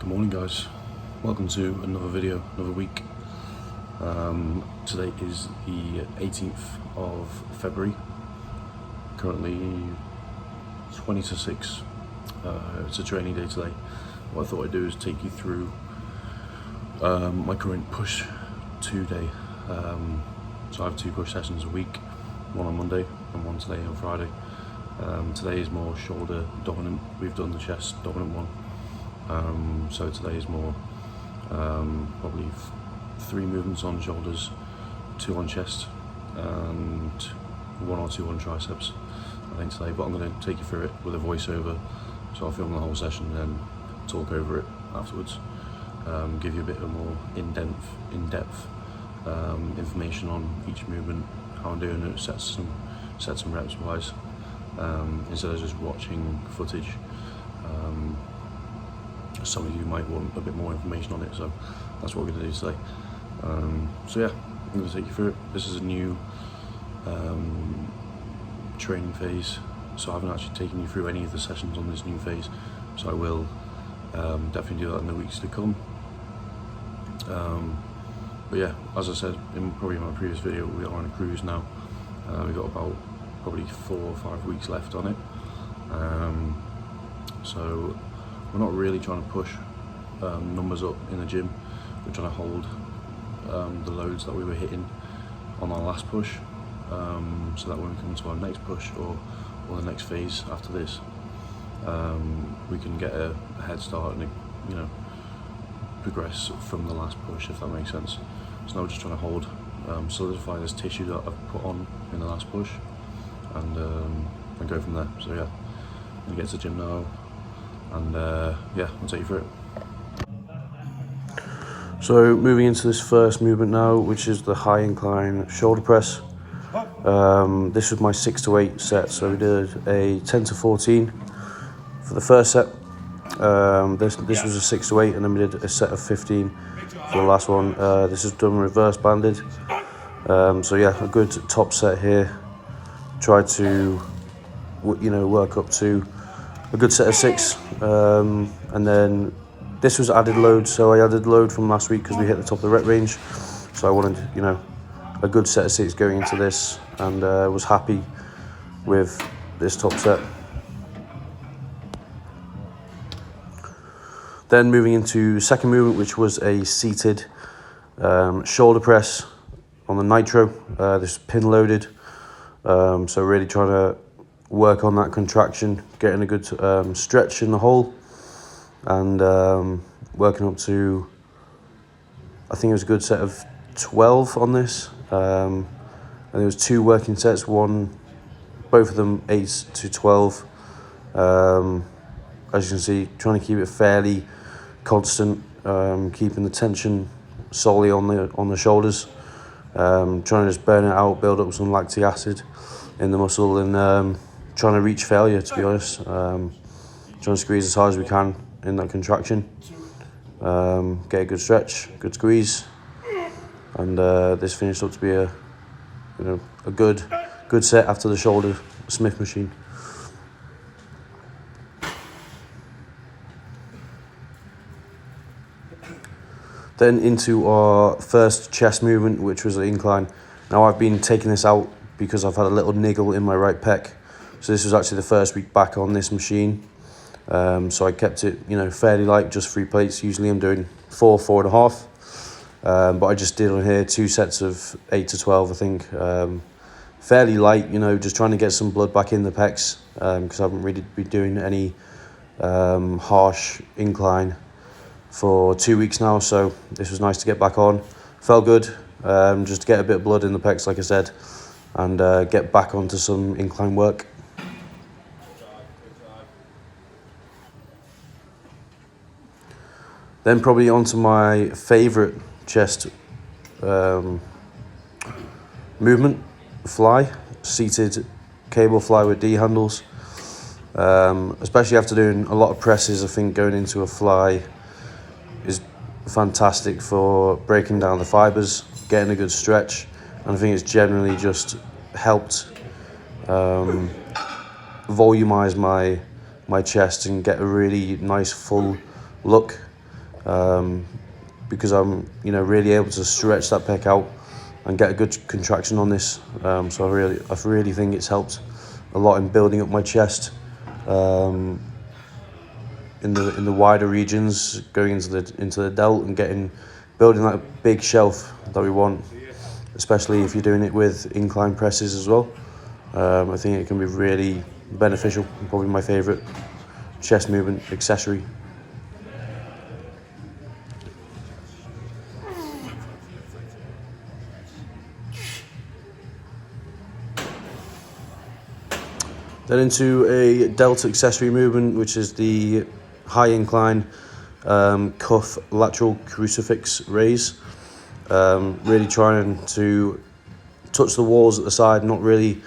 Good morning, guys. Welcome to another video, another week. Today is the 18th of February, currently 20 to 6. It's a training day today. What I thought I'd do is take you through my current push 2 day. So I have 2 push sessions a week, one on Monday and one today on Friday. Today is more shoulder dominant. We've done the chest dominant one. So today is more probably 3 movements on shoulders, 2 on chest, and 1 or 2 on triceps, I think today. But I'm going to take you through it with a voiceover, so I'll film the whole session and then talk over it afterwards. Give you a bit of more in-depth information on each movement, how I'm doing it, sets and reps wise, instead of just watching footage. Some of you might want a bit more information on it, so that's what we're going to do today. So yeah, I'm going to take you through it. This is a new training phase, so I haven't actually taken you through any of the sessions on this new phase, so I will definitely do that in the weeks to come. But yeah, as I said in probably my previous video, we are on a cruise now. We've got about probably 4 or 5 weeks left on it. So we're not really trying to push numbers up in the gym. We're trying to hold the loads that we were hitting on our last push, so that when we come to our next push or the next phase after this, we can get a head start and progress from the last push, if that makes sense. So now we're just trying to hold, solidify this tissue that I've put on in the last push, and go from there. So yeah, I'm gonna get to the gym now. And yeah, I'll take you through it. So moving into this first movement now, which is the high incline shoulder press. This was my 6 to 8 set, so we did a 10 to 14 for the first set. This was a 6 to 8, and then we did a set of 15 for the last one. This is done reverse banded. So yeah, a good top set here. Try to work up to a good set of 6, and then this was added load, so I added load from last week because we hit the top of the rep range, so I wanted a good set of 6 going into this, and was happy with this top set. Then moving into second movement, which was a seated shoulder press on the nitro. This is pin loaded, so really trying to work on that contraction, getting a good stretch in the hole, and working up to, I think it was a good set of 12 on this, and there was 2 working sets, both of them 8 to 12. As you can see, trying to keep it fairly constant, keeping the tension solely on the shoulders, trying to just burn it out, build up some lactic acid in the muscle, and trying to reach failure, to be honest. Trying to squeeze as hard as we can in that contraction, get a good stretch, good squeeze, and this finished up to be a good set after the shoulder Smith machine. Then into our first chest movement, which was an incline. Now I've been taking this out because I've had a little niggle in my right pec. So this was actually the first week back on this machine. So I kept it, fairly light, just 3 plates. Usually I'm doing 4.5. But I just did on here 2 sets of 8 to 12, I think. Fairly light, just trying to get some blood back in the pecs, because I haven't really been doing any harsh incline for 2 weeks now. So this was nice to get back on. Felt good, just to get a bit of blood in the pecs, like I said, and get back onto some incline work. Then probably onto my favourite chest movement, fly, seated cable fly with D handles. Especially after doing a lot of presses, I think going into a fly is fantastic for breaking down the fibres, getting a good stretch, and I think it's generally just helped volumize my chest and get a really nice full look. because I'm really able to stretch that pec out and get a good contraction on this. So I really think it's helped a lot in building up my chest in the wider regions, going into the delt and building that big shelf that we want, especially if you're doing it with incline presses as well. I think it can be really beneficial. Probably my favourite chest movement accessory. Then into a delt accessory movement, which is the high incline cuff lateral crucifix raise. Really trying to touch the walls at the side, not really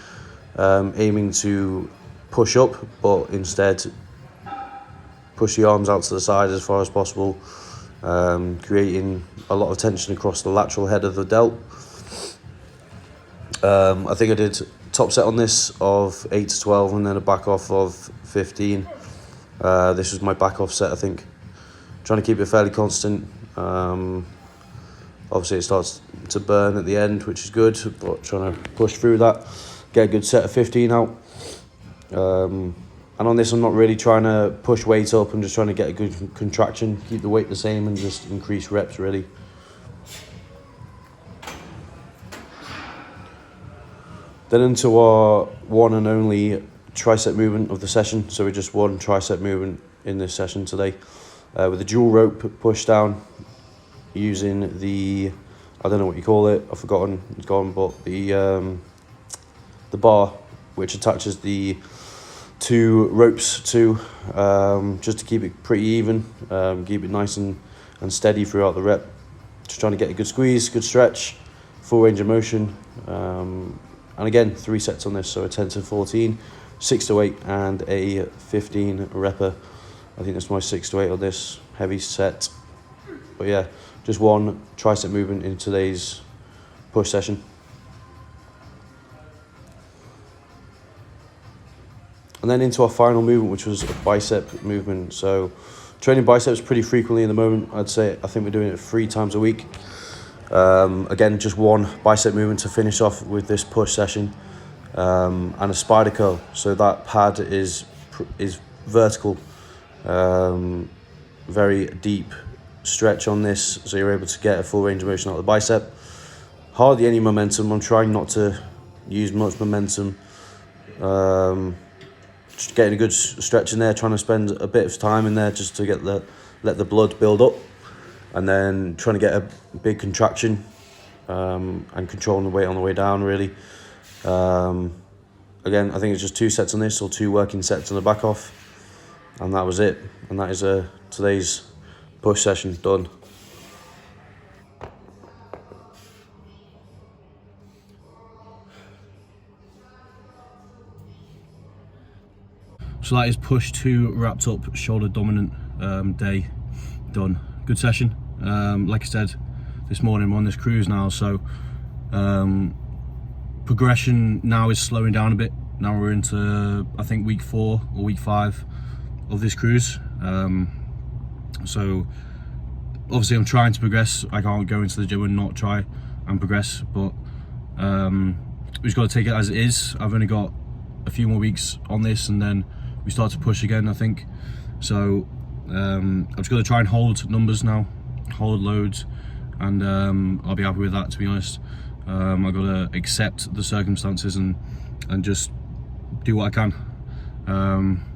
aiming to push up, but instead push the arms out to the side as far as possible, creating a lot of tension across the lateral head of the delt. I think I did top set on this of 8 to 12 and then a back off of 15. This was my back off set, I think. Trying to keep it fairly constant. Obviously it starts to burn at the end, which is good, but trying to push through that, get a good set of 15 out. And on this I'm not really trying to push weight up, I'm just trying to get a good contraction, keep the weight the same and just increase reps really. Then into our one and only tricep movement of the session. So we just one tricep movement in this session today, with a dual rope push down using the, I don't know what you call it, I've forgotten, it's gone, but the bar which attaches the two ropes to, just to keep it pretty even, keep it nice and steady throughout the rep. Just trying to get a good squeeze, good stretch, full range of motion. And again, 3 sets on this, so a 10 to 14, 6 to 8, and a 15 repper. I think that's my 6 to 8 on this heavy set. But yeah, just one tricep movement in today's push session. And then into our final movement, which was a bicep movement. So training biceps pretty frequently in the moment. I think we're doing it 3 times a week. Again, just one bicep movement to finish off with this push session, and a spider curl. So that pad is vertical, very deep stretch on this, so you're able to get a full range of motion out of the bicep. Hardly any momentum. I'm trying not to use much momentum. Just getting a good stretch in there, trying to spend a bit of time in there just to let the blood build up. And then trying to get a big contraction, and controlling the weight on the way down, really. Again, I think it's just 2 sets on this, or 2 working sets on the back off. And that was it. And that is today's push session done. So that is push 2 wrapped up, shoulder dominant day done. Good session. Like I said, this morning I'm on this cruise now, so progression now is slowing down a bit. Now we're into, I think, week 4 or week 5 of this cruise. So obviously I'm trying to progress. I can't go into the gym and not try and progress, but we just got to take it as it is. I've only got a few more weeks on this and then we start to push again, I think. So I'm just going to try and hold numbers now, hold loads, and I'll be happy with that, to be honest. I've got to accept the circumstances and just do what I can.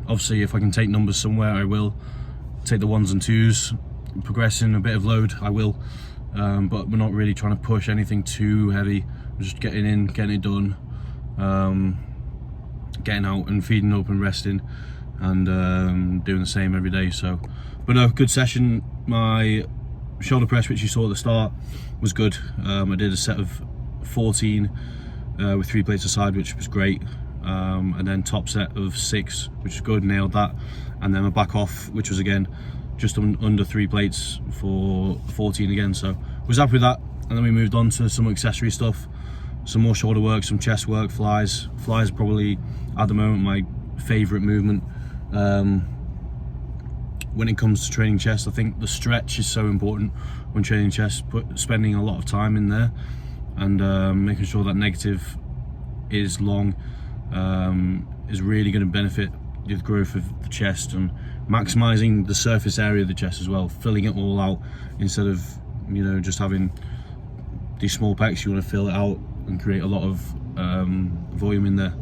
Obviously, if I can take numbers somewhere, I will. Take the 1s and 2s, progressing a bit of load, I will. But we're not really trying to push anything too heavy. We're just getting in, getting it done, getting out and feeding up and resting, and doing the same every day. So, but no, good session. My shoulder press, which you saw at the start, was good. I did a set of 14 with 3 plates aside, which was great, and then top set of 6, which is good, nailed that. And then a back off, which was again just under 3 plates for 14 again, so was happy with that. And then we moved on to some accessory stuff, some more shoulder work, some chest work, flies are probably at the moment my favorite movement. when it comes to training chest. I think the stretch is so important when training chest, spending a lot of time in there and making sure that negative is long is really going to benefit the growth of the chest, and maximizing the surface area of the chest as well, filling it all out instead of, you know, just having these small pecs. You want to fill it out and create a lot of volume in there.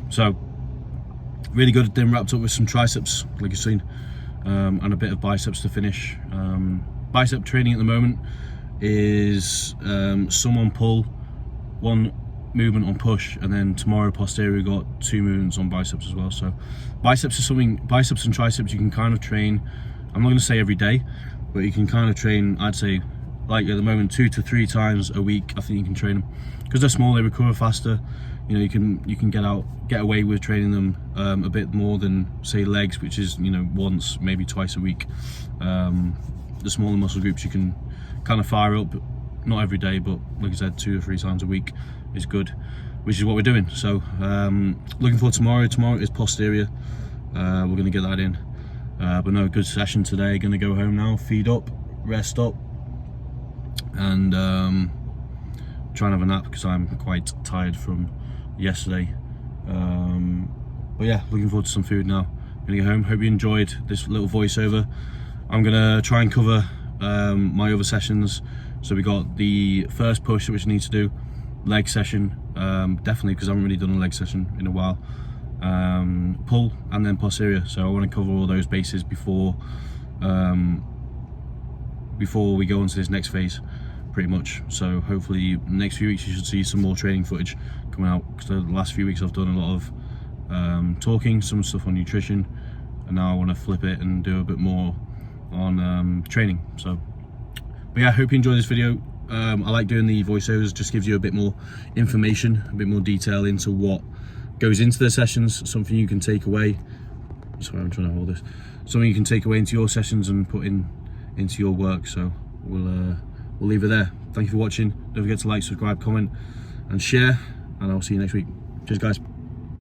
So really good. Then wrapped up with some triceps, like you've seen, and a bit of biceps to finish. Bicep training at the moment is some on pull, one movement on push, and then tomorrow posterior we got 2 movements on biceps as well. So biceps is something, biceps and triceps you can kind of train, I'm not going to say every day, but you can kind of train, I'd say, like at the moment 2 to 3 times a week. I think you can train them because they're small, they recover faster. You know, you can get away with training them a bit more than say legs, which is, you know, once, maybe twice a week. The smaller muscle groups you can kind of fire up, not every day, but like I said, 2 or 3 times a week is good, which is what we're doing. So looking forward to tomorrow. Tomorrow is posterior. We're going to get that in. But no, good session today. Going to go home now, feed up, rest up, and try and have a nap because I'm quite tired from yesterday. But yeah, looking forward to some food now. Gonna get home. Hope you enjoyed this little voiceover. I'm gonna try and cover my other sessions. So we got the first push which I need to do, leg session, definitely, because I haven't really done a leg session in a while, pull, and then posterior. So I want to cover all those bases before we go on to this next phase, pretty much. So hopefully next few weeks you should see some more training footage coming out, because the last few weeks I've done a lot of talking, some stuff on nutrition, and now I want to flip it and do a bit more on training. So, but yeah, I hope you enjoyed this video. I like doing the voiceovers, just gives you a bit more information, a bit more detail into what goes into the sessions, something you can take away. Sorry, I'm trying to hold this. Something you can take away into your sessions and put into your work. So we'll leave it there. Thank you for watching. Don't forget to like, subscribe, comment, and share, and I'll see you next week. Cheers, guys.